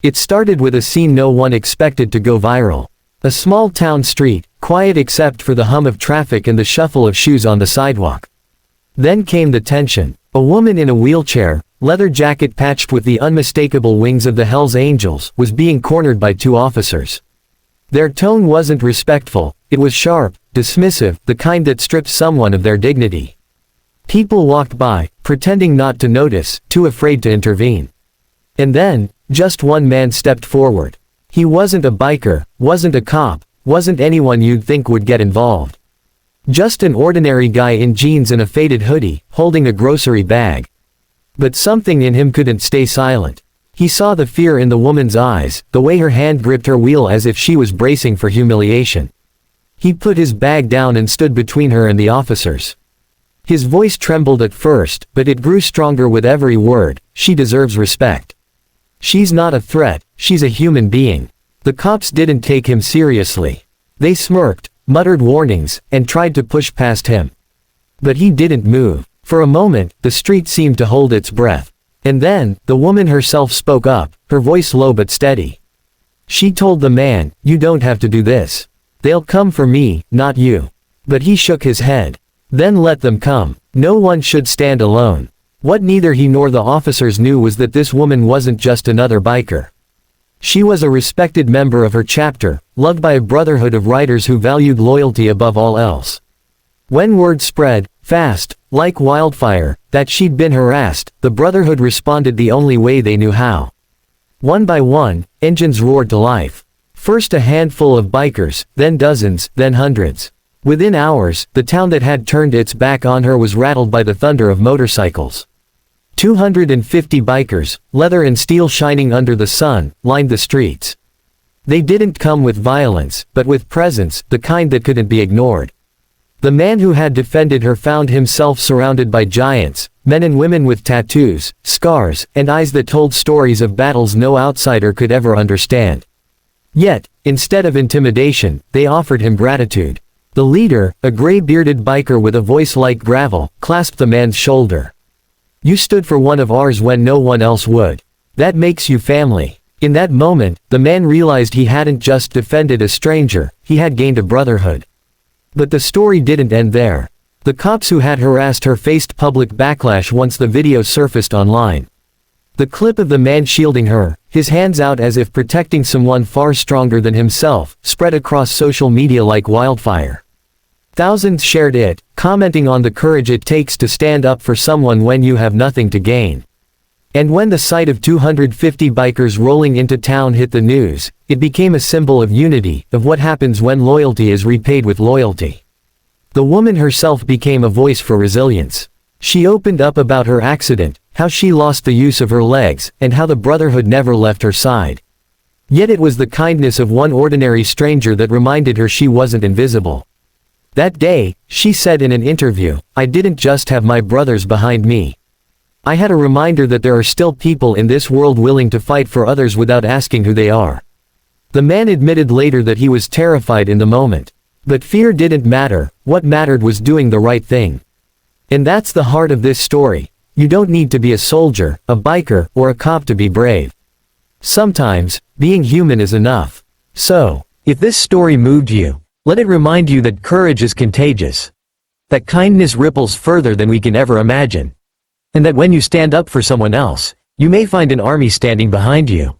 It started with a scene no one expected to go viral. A small town street, quiet except for the hum of traffic and the shuffle of shoes on the sidewalk. Then came the tension. A woman in a wheelchair, leather jacket patched with the unmistakable wings of the Hells Angels, was being cornered by two officers. Their tone wasn't respectful, it was sharp, dismissive, the kind that strips someone of their dignity. People walked by, pretending not to notice, too afraid to intervene. And then, just one man stepped forward. He wasn't a biker, wasn't a cop, wasn't anyone you'd think would get involved. Just an ordinary guy in jeans and a faded hoodie, holding a grocery bag. But something in him couldn't stay silent. He saw the fear in the woman's eyes, the way her hand gripped her wheel as if she was bracing for humiliation. He put his bag down and stood between her and the officers. His voice trembled at first, but it grew stronger with every word. She deserves respect. She's not a threat, she's a human being. The cops didn't take him seriously. They smirked, muttered warnings, and tried to push past him. But he didn't move. For a moment, the street seemed to hold its breath. And then, the woman herself spoke up, her voice low but steady. She told the man, "You don't have to do this. They'll come for me, not you." But he shook his head. "Then let them come. No one should stand alone." What neither he nor the officers knew was that this woman wasn't just another biker. She was a respected member of her chapter, loved by a brotherhood of riders who valued loyalty above all else. When word spread, fast, like wildfire, that she'd been harassed, the Brotherhood responded the only way they knew how. One by one, engines roared to life. First a handful of bikers, then dozens, then hundreds. Within hours, the town that had turned its back on her was rattled by the thunder of motorcycles. 250 bikers, leather and steel shining under the sun, lined the streets. They didn't come with violence, but with presence, the kind that couldn't be ignored. The man who had defended her found himself surrounded by giants, men and women with tattoos, scars, and eyes that told stories of battles no outsider could ever understand. Yet, instead of intimidation, they offered him gratitude. The leader, a gray-bearded biker with a voice like gravel, clasped the man's shoulder. "You stood for one of ours when no one else would. That makes you family." In that moment, the man realized he hadn't just defended a stranger, he had gained a brotherhood. But the story didn't end there. The cops who had harassed her faced public backlash once the video surfaced online. The clip of the man shielding her, his hands out as if protecting someone far stronger than himself, spread across social media like wildfire. Thousands shared it, commenting on the courage it takes to stand up for someone when you have nothing to gain. And when the sight of 250 bikers rolling into town hit the news, it became a symbol of unity, of what happens when loyalty is repaid with loyalty. The woman herself became a voice for resilience. She opened up about her accident, how she lost the use of her legs, and how the Brotherhood never left her side. Yet it was the kindness of one ordinary stranger that reminded her she wasn't invisible. That day, she said in an interview, "I didn't just have my brothers behind me. I had a reminder that there are still people in this world willing to fight for others without asking who they are." The man admitted later that he was terrified in the moment. But fear didn't matter, what mattered was doing the right thing. And that's the heart of this story. You don't need to be a soldier, a biker, or a cop to be brave. Sometimes, being human is enough. So, if this story moved you, let it remind you that courage is contagious. That kindness ripples further than we can ever imagine. And that when you stand up for someone else, you may find an army standing behind you.